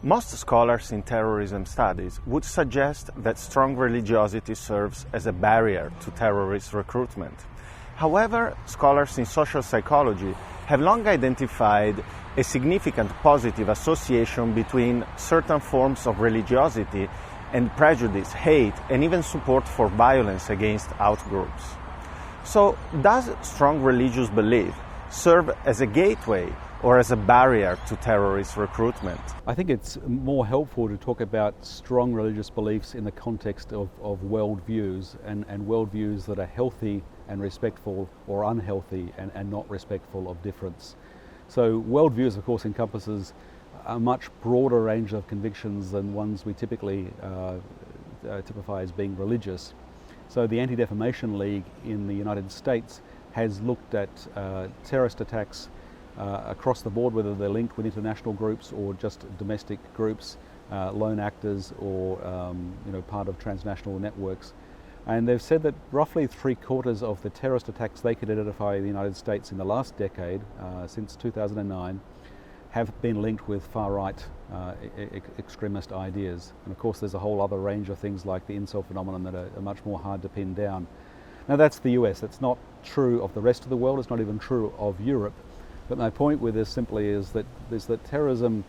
Most scholars in terrorism studies would suggest that strong religiosity serves as a barrier to terrorist recruitment. However, scholars in social psychology have long identified a significant positive association between certain forms of religiosity and prejudice, hate, and even support for violence against outgroups. So, does strong religious belief serve as a gateway or as a barrier to terrorist recruitment? I think it's more helpful to talk about strong religious beliefs in the context of worldviews and worldviews that are healthy and respectful, or unhealthy and not respectful of difference. So worldviews, of course, encompasses a much broader range of convictions than ones we typically typify as being religious. So the Anti-Defamation League in the United States has looked at terrorist attacks across the board, whether they're linked with international groups or just domestic groups, lone actors, or part of transnational networks. And they've said that roughly 3/4 of the terrorist attacks they could identify in the United States in the last decade, since 2009, have been linked with far-right extremist ideas. And of course there's a whole other range of things like the incel phenomenon that are much more hard to pin down. Now that's the US, that's not true of the rest of the world, it's not even true of Europe. But my point with this simply is that terrorism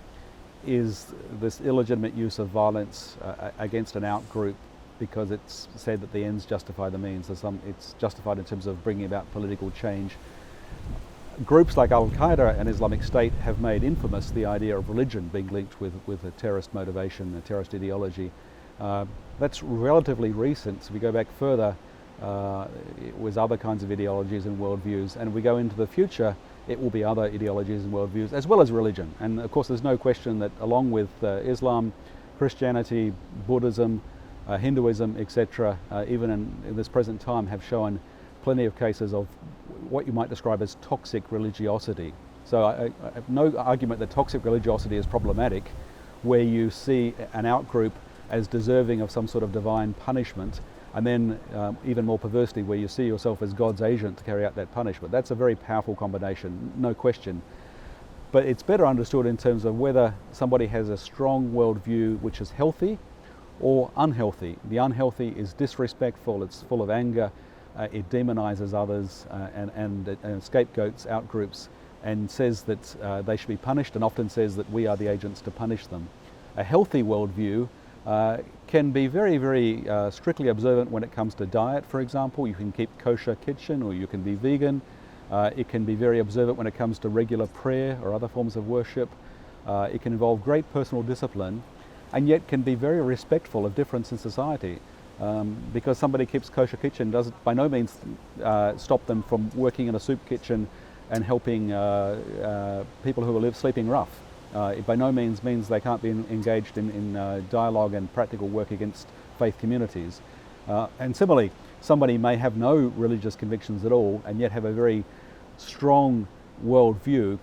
is this illegitimate use of violence against an outgroup because it's said that the ends justify the means. It's justified in terms of bringing about political change. Groups like Al-Qaeda and Islamic State have made infamous the idea of religion being linked with a terrorist motivation, a terrorist ideology. That's relatively recent. So we go back further, it was other kinds of ideologies and worldviews, and we go into the future, it will be other ideologies and worldviews as well as religion. And of course there's no question that along with Islam, Christianity, Buddhism, Hinduism, etc., even in this present time have shown plenty of cases of what you might describe as toxic religiosity. So I have no argument that toxic religiosity is problematic, where you see an outgroup as deserving of some sort of divine punishment, and then even more perversely where you see yourself as God's agent to carry out that punishment. That's a very powerful combination, no question. But it's better understood in terms of whether somebody has a strong worldview which is healthy or unhealthy. The unhealthy is disrespectful, it's full of anger, it demonizes others and scapegoats outgroups and says that they should be punished, and often says that we are the agents to punish them. A healthy worldview can be very, very strictly observant when it comes to diet, for example. You can keep kosher kitchen, or you can be vegan. It can be very observant when it comes to regular prayer or other forms of worship. It can involve great personal discipline, and yet can be very respectful of difference in society. Because somebody keeps kosher kitchen doesn't by no means stop them from working in a soup kitchen and helping people who are sleeping rough. It by no means means they can't be engaged in dialogue and practical work against faith communities. And similarly, somebody may have no religious convictions at all and yet have a very strong worldview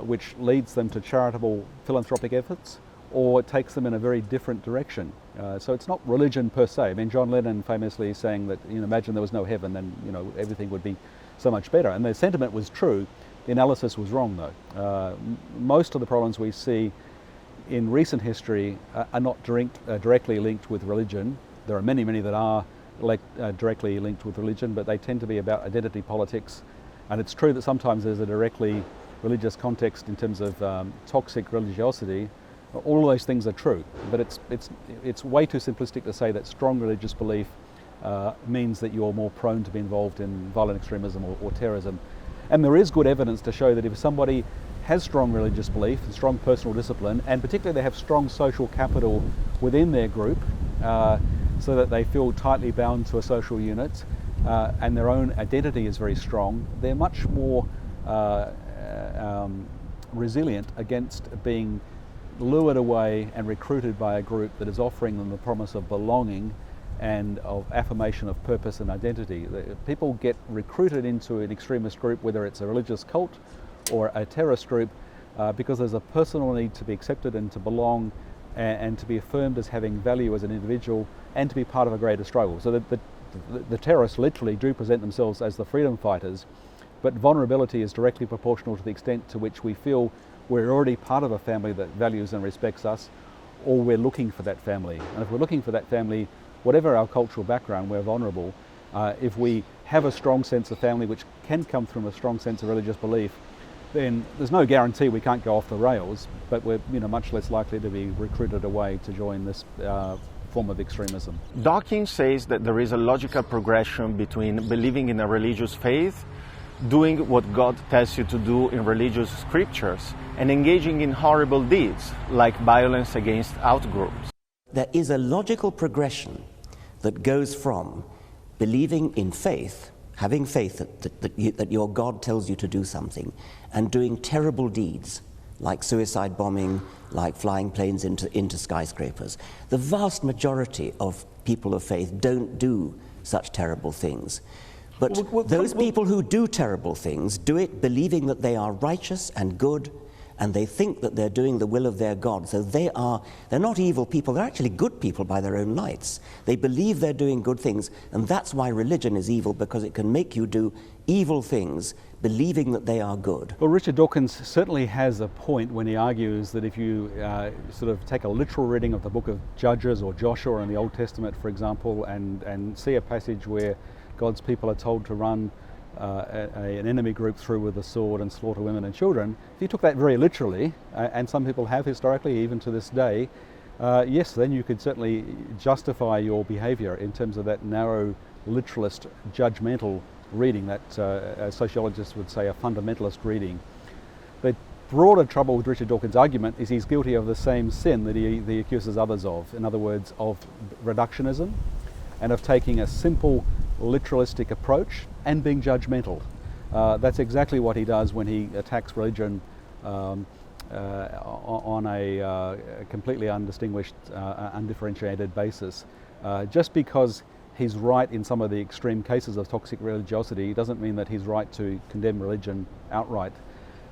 which leads them to charitable philanthropic efforts, or it takes them in a very different direction. So it's not religion per se. I mean, John Lennon famously saying that, imagine there was no heaven, then everything would be so much better. And the sentiment was true. The analysis was wrong, though. Most of the problems we see in recent history are not directly linked with religion. There are many, many that are directly linked with religion, but they tend to be about identity politics. And it's true that sometimes there's a directly religious context in terms of toxic religiosity. All of those things are true, but it's way too simplistic to say that strong religious belief means that you're more prone to be involved in violent extremism or terrorism. And there is good evidence to show that if somebody has strong religious belief, strong personal discipline, and particularly they have strong social capital within their group, so that they feel tightly bound to a social unit, and their own identity is very strong, they're much more resilient against being lured away and recruited by a group that is offering them the promise of belonging and of affirmation of purpose and identity. People get recruited into an extremist group, whether it's a religious cult or a terrorist group, because there's a personal need to be accepted and to belong and to be affirmed as having value as an individual and to be part of a greater struggle. So the terrorists literally do present themselves as the freedom fighters, but vulnerability is directly proportional to the extent to which we feel we're already part of a family that values and respects us, or we're looking for that family. And if we're looking for that family, whatever our cultural background, we're vulnerable. If we have a strong sense of family, which can come from a strong sense of religious belief, then there's no guarantee we can't go off the rails, but we're much less likely to be recruited away to join this form of extremism. Dawkins says that there is a logical progression between believing in a religious faith, doing what God tells you to do in religious scriptures, and engaging in horrible deeds like violence against outgroups. There is a logical progression that goes from believing in faith, having faith that your God tells you to do something, and doing terrible deeds like suicide bombing, like flying planes into skyscrapers. The vast majority of people of faith don't do such terrible things. But those people who do terrible things do it believing that they are righteous and good, and they think that they're doing the will of their God. So they're not evil people, they're actually good people by their own lights. They believe they're doing good things, and that's why religion is evil, because it can make you do evil things believing that they are good. Well, Richard Dawkins certainly has a point when he argues that if you sort of take a literal reading of the book of Judges or Joshua in the Old Testament, for example, and see a passage where God's people are told to run an enemy group through with a sword and slaughter women and children, if you took that very literally, and some people have historically, even to this day, yes, then you could certainly justify your behaviour in terms of that narrow, literalist, judgmental reading, that sociologists would say a fundamentalist reading. The broader trouble with Richard Dawkins' argument is he's guilty of the same sin that he accuses others of, in other words, of reductionism, and of taking a simple literalistic approach and being judgmental. That's exactly what he does when he attacks religion on a completely undistinguished, undifferentiated basis. Just because he's right in some of the extreme cases of toxic religiosity doesn't mean that he's right to condemn religion outright.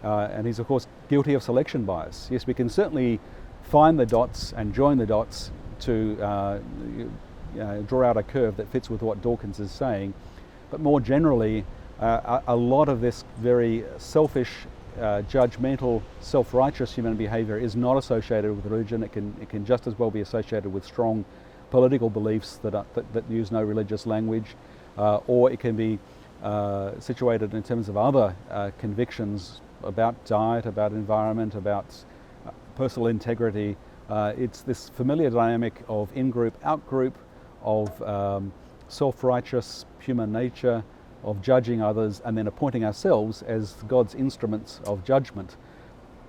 And he's of course guilty of selection bias. Yes, we can certainly find the dots and join the dots to draw out a curve that fits with what Dawkins is saying, but more generally, a lot of this very selfish, judgmental, self-righteous human behaviour is not associated with religion. It can just as well be associated with strong political beliefs that use no religious language, or it can be situated in terms of other convictions about diet, about environment, about personal integrity. It's this familiar dynamic of in-group, out-group, of self-righteous human nature, of judging others and then appointing ourselves as God's instruments of judgment.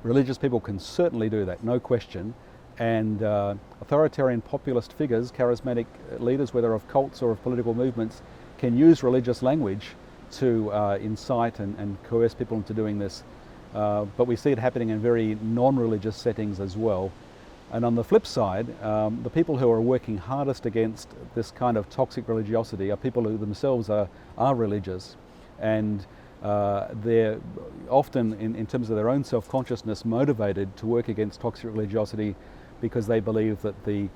Religious people can certainly do that, no question, and authoritarian populist figures, charismatic leaders, whether of cults or of political movements, can use religious language to incite and coerce people into doing this. But we see it happening in very non-religious settings as well. And on the flip side, the people who are working hardest against this kind of toxic religiosity are people who themselves are religious, and they're often, in terms of their own self-consciousness, motivated to work against toxic religiosity because they believe that the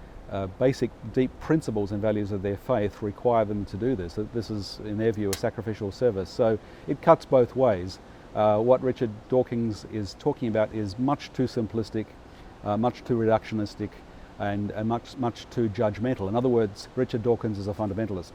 basic deep principles and values of their faith require them to do this. That this is, in their view, a sacrificial service. So it cuts both ways. What Richard Dawkins is talking about is much too simplistic, much too reductionistic, and much too judgmental. In other words, Richard Dawkins is a fundamentalist.